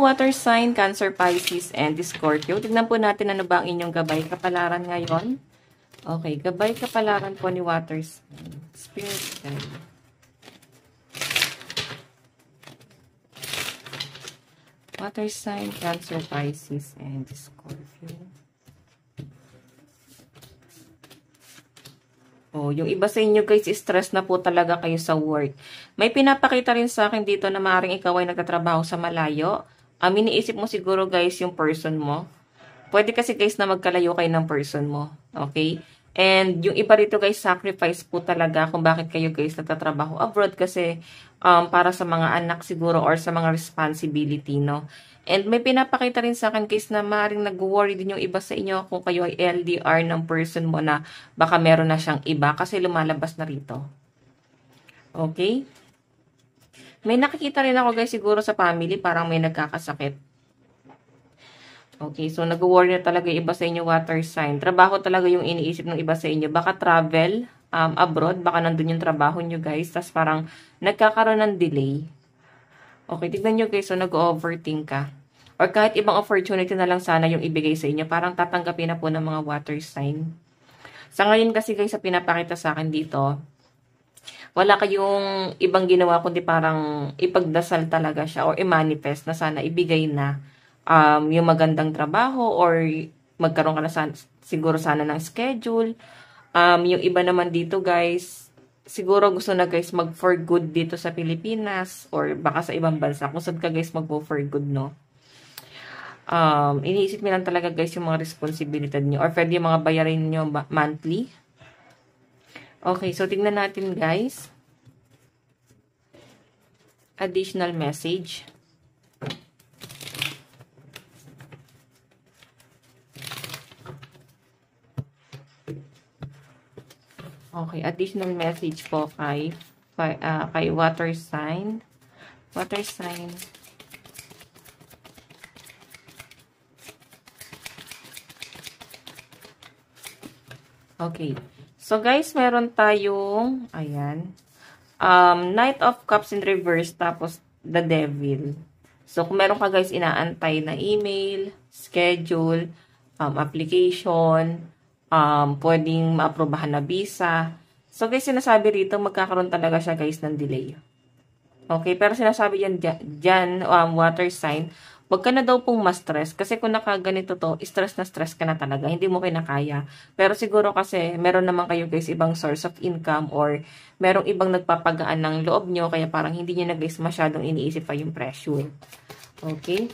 water sign, Cancer, Pisces, and Scorpio. Tignan po natin ano ba ang inyong gabay kapalaran ngayon. Okay, gabay kapalaran po ni water sign. Spirit guide. Water sign, Cancer, Pisces, and Scorpio. Oh, yung iba sa inyo guys, stress na po talaga kayo sa work. May pinapakita rin sa akin dito na maaaring ikaw ay nagtatrabaho sa malayo. Iniisip mo siguro guys yung person mo. Pwede kasi guys na magkalayo kayo ng person mo. Okay? And yung iba rito guys, sacrifice po talaga kung bakit kayo guys nagtatrabaho abroad kasi para sa mga anak siguro or sa mga responsibility, no? And may pinapakita rin sa akin guys na maaaring nag-worry din yung iba sa inyo kung kayo ay LDR ng person mo na baka meron na siyang iba kasi lumalabas na rito. Okay? May nakikita rin ako guys siguro sa family parang may nagkakasakit. Okay, so nag-worry na talaga yung iba sa inyo water sign. Trabaho talaga yung iniisip ng iba sa inyo. Baka travel abroad, baka nandun yung trabaho nyo guys. Tapos parang nagkakaroon ng delay. Okay, tignan nyo guys, so nag-overthink ka. Or kahit ibang opportunity na lang sana yung ibigay sa inyo, parang tatanggapin na po ng mga water sign. Sa ngayon kasi guys, sa pinapakita sa akin dito, wala kayong ibang ginawa kundi parang ipagdasal talaga siya or i-manifest na sana ibigay na yung magandang trabaho or magkaroon ka na siguro sana ng schedule. Yung iba naman dito guys, siguro gusto na guys mag for good dito sa Pilipinas or baka sa ibang bansa. Kung saan ka guys mag-go for good, no? Iniisip nyo lang talaga guys yung mga responsibilidad nyo or pwede yung mga bayarin nyo monthly. Okay, so tingnan natin guys. Additional message. Okay, additional message po kay water sign. Water sign. Okay. So guys, meron tayong ayan. Knight of Cups in reverse tapos the Devil. So kung meron ka guys inaantay na email, schedule, application, pwedeng maaprobahan na visa. So guys, sinasabi rito, magkakaroon talaga siya guys ng delay. Okay, pero sinasabi dyan, water sign, wag ka na daw pong ma-stress. Kasi kung nakaganito to, stress na stress ka na talaga. Hindi mo kinakaya. Pero siguro kasi, meron naman kayo guys ibang source of income or merong ibang nagpapagaan ng loob nyo. Kaya parang hindi nyo na guys masyadong iniisip pa yung pressure. Okay?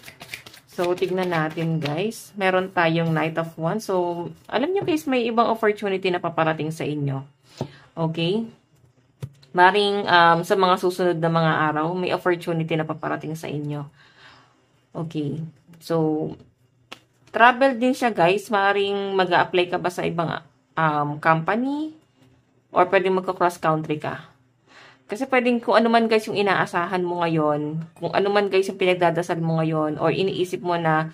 So, tignan natin guys. Meron tayong Knight of Wands. So, alam nyo guys, may ibang opportunity na paparating sa inyo. Okay? Maring sa mga susunod na mga araw, may opportunity na paparating sa inyo. Okay. So, travel din siya guys. Maring mag-a-apply ka ba sa ibang company? Or pwedeng magka-cross country ka? Kasi pwedeng kung ano man guys yung inaasahan mo ngayon, kung ano man guys yung pinagdadasal mo ngayon, or iniisip mo na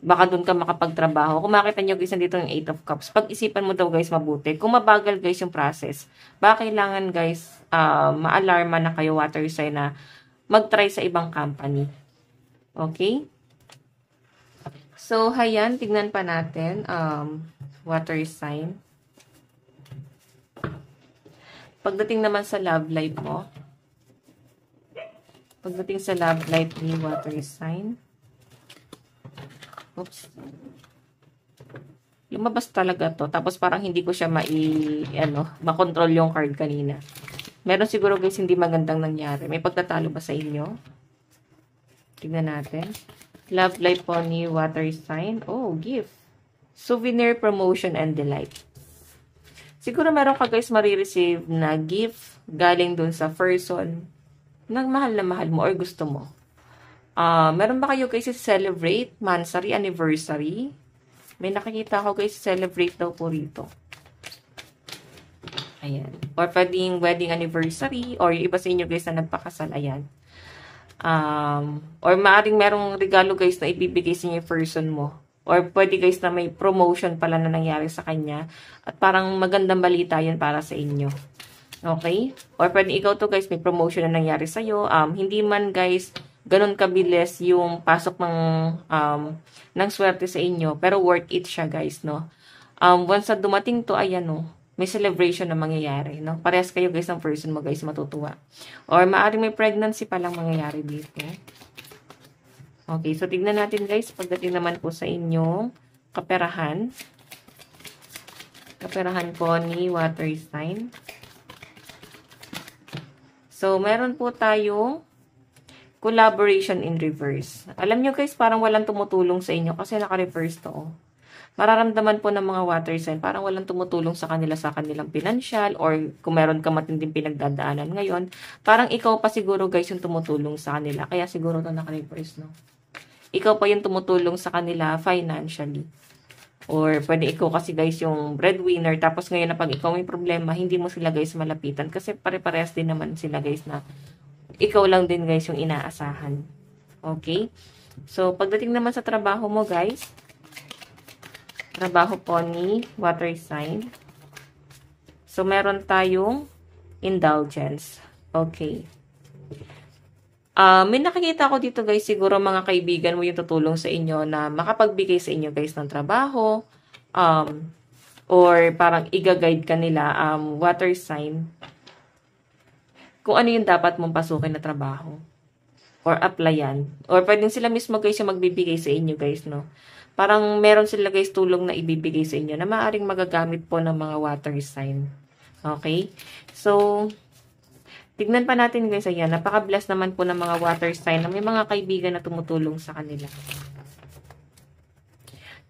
baka doon ka makapagtrabaho. Kung makita nyo guys, nandito yung 8 of Cups. Pag-isipan mo daw guys mabuti. Kung mabagal guys yung process, baka kailangan guys ma-alarma na kayo water sign na mag-try sa ibang company. Okay? So, hayan, tignan pa natin water sign. Pagdating naman sa love life mo, pagdating sa love life ni water sign, oops, lumabas talaga to. Tapos parang hindi ko siya makontrol yung card kanina. Meron siguro guys hindi magandang nangyari. May pagtatalo ba sa inyo? Tignan natin. Love life po ni water sign. Oh, gift. Souvenir, promotion, and delight. Siguro meron ka guys marireceive na gift galing dun sa person na mahal mo or gusto mo. Meron ba kayo guys celebrate monthsary, anniversary? May nakikita ako guys celebrate daw po rito. Ayan. Or pwedeng wedding anniversary or yung iba sa inyo guys na nagpakasal. Ayan. Or maaaring merong regalo guys na ibibigay sa inyo person mo. Or pwede guys na may promotion pala na nangyari sa kanya. At parang magandang balita yan para sa inyo. Okay? Or pwede ikaw to guys, may promotion na nangyari sa'yo. Hindi man guys ganun kabilis yung pasok ng swerte sa inyo. Pero worth it siya, guys, no? Once na dumating to, ayan, no? May celebration na mangyayari, no? Parehas kayo, guys, ng person mo, guys, matutuwa. Or maaaring may pregnancy pa lang mangyayari dito. Okay, so tignan natin, guys, pagdating naman po sa inyong kaperahan. Kaperahan po ni water sign. So, meron po tayong collaboration in reverse. Alam nyo, guys, parang walang tumutulong sa inyo kasi naka-reverse to. Oh. Mararamdaman po ng mga water sign, parang walang tumutulong sa kanilang financial, or kung meron ka matinding pinagdadaanan ngayon, parang ikaw pa siguro, guys, yung tumutulong sa kanila. Kaya siguro to naka-reverse, no? Ikaw pa yung tumutulong sa kanila financially. Or pwede ikaw kasi, guys, yung breadwinner, tapos ngayon na pag ikaw may problema, hindi mo sila, guys, malapitan. Kasi pare-parehas din naman sila, guys, na ikaw lang din, guys, yung inaasahan. Okay? So, pagdating naman sa trabaho mo, guys, trabaho po ni water sign. So, meron tayong indulgence. Okay. May nakikita ko dito, guys, siguro mga kaibigan mo yung tutulong sa inyo na makapagbigay sa inyo, guys, ng trabaho, or parang i-guide ka nila, water sign, kung ano yung dapat mong pasukin na trabaho or applyan. Or pwedeng sila mismo, guys, yung magbibigay sa inyo, guys, no? Parang meron sila, guys, tulong na ibibigay sa inyo na maaaring magagamit po ng mga water sign. Okay? So, tignan pa natin, guys, ayan. Napaka-bless naman po ng mga water sign na may mga kaibigan na tumutulong sa kanila.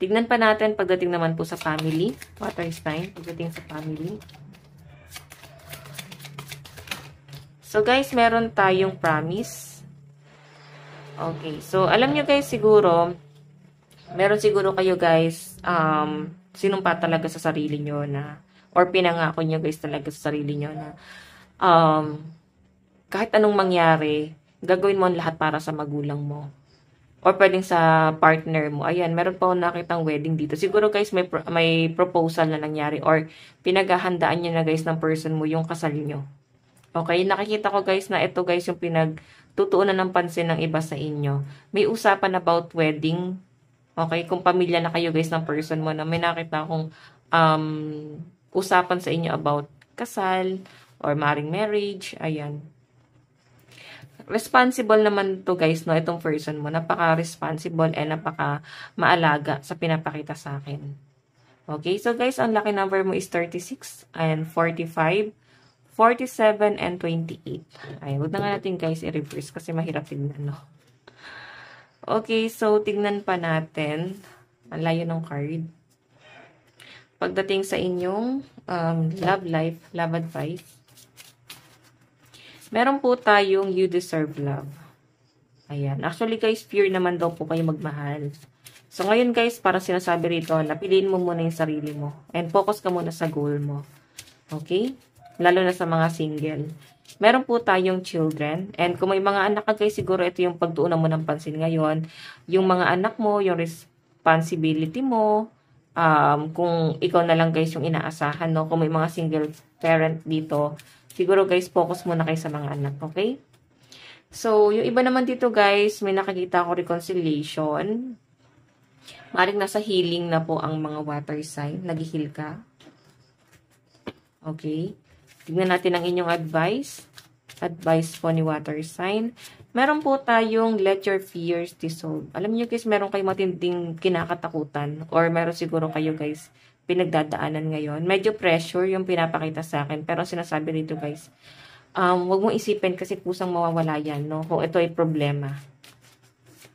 Tignan pa natin pagdating naman po sa family. Water sign, pagdating sa family. So, guys, meron tayong promise. Okay. So, alam nyo, guys, siguro, meron siguro kayo, guys, sinumpa talaga sa sarili nyo na, or pinangako nyo, guys, talaga sa sarili nyo na, kahit anong mangyari, gagawin mo ang lahat para sa magulang mo. Or pwedeng sa partner mo. Ayan, meron pa akong nakitang wedding dito. Siguro, guys, may proposal na nangyari, or pinaghahandaan nyo na, guys, ng person mo yung kasal nyo. Okay, nakikita ko, guys, na ito, guys, yung pinagtutuunan ng pansin ng iba sa inyo. May usapan about wedding. Okay, kung pamilya na kayo, guys, ng person mo, na may nakita akong usapan sa inyo about kasal or maring marriage. Ayan. Responsible naman to, guys, no, itong person mo. Napaka-responsible and napaka-maalaga sa pinapakita sa akin. Okay, so, guys, ang lucky number mo is 36 and 45. 47 and 28. Ay, huwag na nga natin, guys, i-reverse kasi mahirap tignan, no? Okay, so tignan pa natin. Ang layo ng card. Pagdating sa inyong love life, love advice, meron po tayong you deserve love. Ayan. Actually, guys, pure naman daw po kayo magmahal. So, ngayon, guys, parang sinasabi rito, napiliin mo muna yung sarili mo. And focus ka muna sa goal mo. Okay? Lalo na sa mga single. Meron po tayong children. And kung may mga anak ka, guys, siguro ito yung pagtuunan mo ng pansin ngayon. Yung mga anak mo, yung responsibility mo, kung ikaw na lang, guys, yung inaasahan, no? Kung may mga single parent dito, siguro, guys, focus muna kayo sa mga anak, okay? So, yung iba naman dito, guys, may nakikita ko reconciliation. Maring nasa healing na po ang mga water sign. Nag-heal ka. Okay. Tignan natin ang inyong advice. Advice po ni water sign. Meron po tayong let your fears dissolve. Alam niyo, guys, meron kayo matinding kinakatakutan. Or meron siguro kayo, guys, pinagdadaanan ngayon. Medyo pressure yung pinapakita sa akin. Pero sinasabi dito, guys, huwag mong isipin kasi kusang mawawala yan, no? Kung ito ay problema.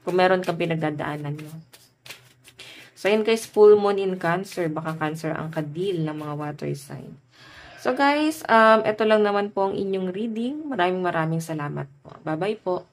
Kung meron kang pinagdadaanan, no? So, yun, guys, full moon in Cancer. Baka Cancer ang kadil ng mga water sign. So, guys, ito lang naman po ang inyong reading. Maraming salamat po. Bye-bye po.